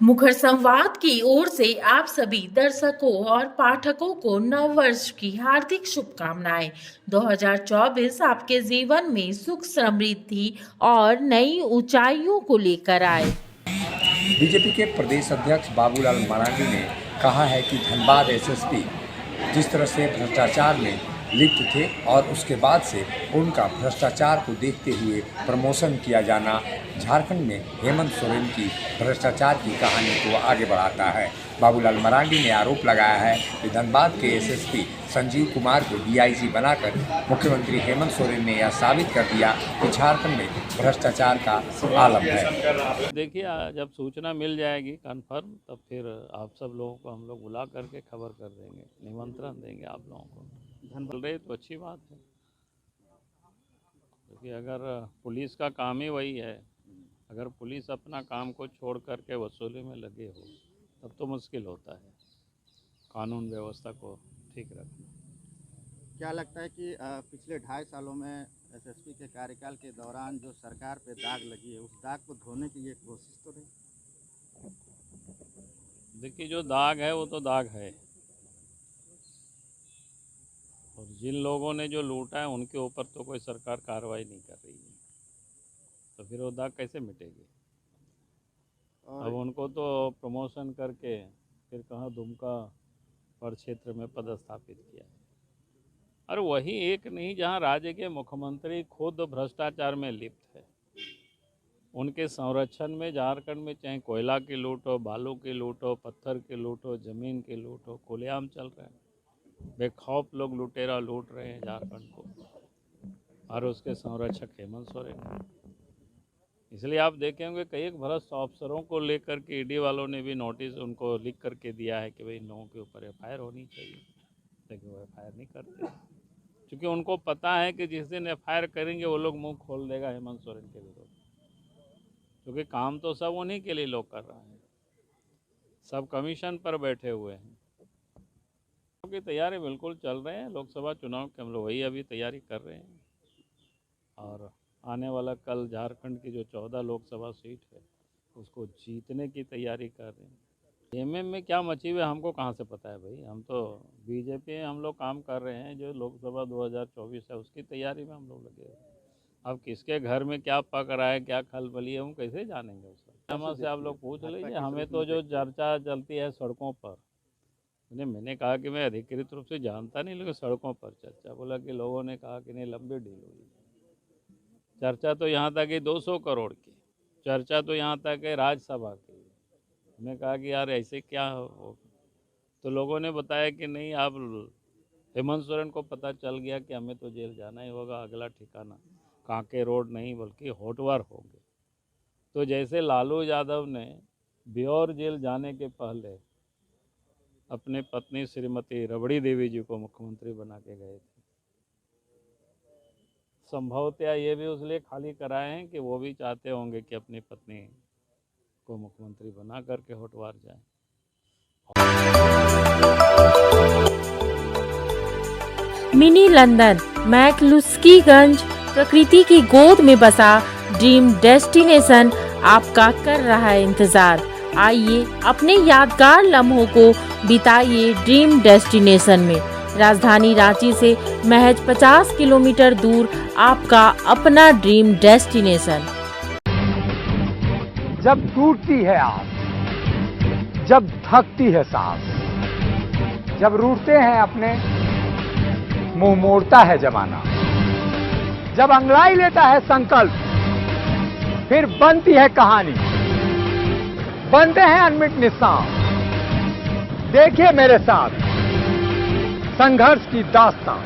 मुखर संवाद की ओर से आप सभी दर्शकों और पाठकों को नव वर्ष की हार्दिक शुभकामनाएं। 2024 आपके जीवन में सुख, समृद्धि और नई ऊंचाइयों को लेकर आए। बीजेपी के प्रदेश अध्यक्ष बाबूलाल मरांडी ने कहा है कि धनबाद एसएसपी जिस तरह से भ्रष्टाचार में लिप्त थे और उसके बाद से उनका भ्रष्टाचार को देखते हुए प्रमोशन किया जाना झारखंड में हेमंत सोरेन की भ्रष्टाचार की कहानी को आगे बढ़ाता है। बाबूलाल मरांडी ने आरोप लगाया है कि धनबाद के एसएसपी संजीव कुमार को डीआईजी बनाकर मुख्यमंत्री हेमंत सोरेन ने यह साबित कर दिया कि झारखंड में भ्रष्टाचार का आलम है। देखिए, जब सूचना मिल जाएगी कन्फर्म, तब फिर आप सब लोगों को हम लोग बुला करके खबर कर देंगे, निमंत्रण देंगे आप लोगों को। बोल रहे तो अच्छी बात है, क्योंकि अगर पुलिस का काम ही वही है, अगर पुलिस अपना काम को छोड़ करके वसूली में लगे हो तब तो मुश्किल होता है कानून व्यवस्था को ठीक रखना। क्या लगता है कि पिछले 2.5 सालों में एसएसपी के कार्यकाल के दौरान जो सरकार पे दाग लगी है, उस दाग को धोने की ये कोशिश तो नहीं? देखिए, जो दाग है वो तो दाग है, और जिन लोगों ने जो लूटा है उनके ऊपर तो कोई सरकार कार्रवाई नहीं कर रही है, तो फिर वो दाग कैसे मिटेगी? अब उनको तो प्रमोशन करके फिर कहाँ दुमका पर क्षेत्र में पदस्थापित किया है, और वही एक नहीं जहाँ राज्य के मुख्यमंत्री खुद भ्रष्टाचार में लिप्त है। उनके संरक्षण में झारखंड में चाहे कोयला की लूट हो, बालू की लूट हो, पत्थर की लूट हो, ज़मीन की लूट हो, खुलेआम चल रहे हैं। बेखौफ लोग लुटेरा लूट रहे हैं झारखंड को, और उसके संरक्षक हेमंत सोरेन। इसलिए आप देखेंगे कई भ्रष्ट अफसरों को लेकर के ईडी वालों ने भी नोटिस उनको लिख करके दिया है कि भाई इन लोगों के ऊपर एफआईआर होनी चाहिए, लेकिन वो एफआईआर नहीं करते, क्योंकि उनको पता है कि जिस दिन एफआईआर करेंगे वो लोग मुंह खोल देगा हेमंत सोरेन के विरुद्ध, क्योंकि काम तो सब उन्हीं के लिए लोग कर रहे हैं, सब कमीशन पर बैठे हुए हैं। की तैयारी बिल्कुल चल रहे हैं, लोकसभा चुनाव के हम लोग वही अभी तैयारी कर रहे हैं, और आने वाला कल झारखंड की जो 14 लोकसभा सीट है उसको जीतने की तैयारी कर रहे हैं। एमएम में क्या मची हुई हमको कहाँ से पता है भाई, हम तो बीजेपी में हम लोग काम कर रहे हैं, जो लोकसभा 2024 है उसकी तैयारी में हम लोग लगे हुए हैं। अब किसके घर में क्या पक रहा है, क्या खलबली है, हम कैसे जानेंगे उसका? हम से आप लोग पूछ लीजिए। हमें तो जो चर्चा चलती है सड़कों पर, मैंने कहा कि मैं अधिकृत रूप से जानता नहीं, लेकिन सड़कों पर चर्चा, बोला कि लोगों ने कहा कि नहीं लंबी डील हुई। चर्चा तो यहाँ तक है 200 करोड़ की, चर्चा तो यहाँ तक है राज्यसभा की। मैंने कहा कि यार ऐसे क्या हो, तो लोगों ने बताया कि नहीं, आप हेमंत सोरेन को पता चल गया कि हमें तो जेल जाना ही होगा, अगला ठिकाना कांके रोड नहीं बल्कि होटवार होंगे। तो जैसे लालू यादव ने ब्योर जेल जाने के पहले अपने पत्नी श्रीमती रबड़ी देवी जी को मुख्यमंत्री बना के गए थे, संभवतः ये भी उसलिए खाली कराए हैं कि वो भी चाहते होंगे कि अपनी पत्नी को मुख्यमंत्री बना करके होटवार जाए। मिनी लंदन मैक्लुस्कीगंज प्रकृति की गोद में बसा ड्रीम डेस्टिनेशन आपका कर रहा है इंतजार। आइए अपने यादगार लम्हों को बिताइए ड्रीम डेस्टिनेशन में। राजधानी रांची से महज 50 किलोमीटर दूर आपका अपना ड्रीम डेस्टिनेशन। जब टूटती है आस, जब थकती है सांस, जब रूठते हैं अपने, मुंह मोड़ता है जमाना, जब अंगड़ाई लेता है संकल्प, फिर बनती है कहानी, बनते हैं अनमिट निशान। देखिए मेरे साथ संघर्ष की दास्तान।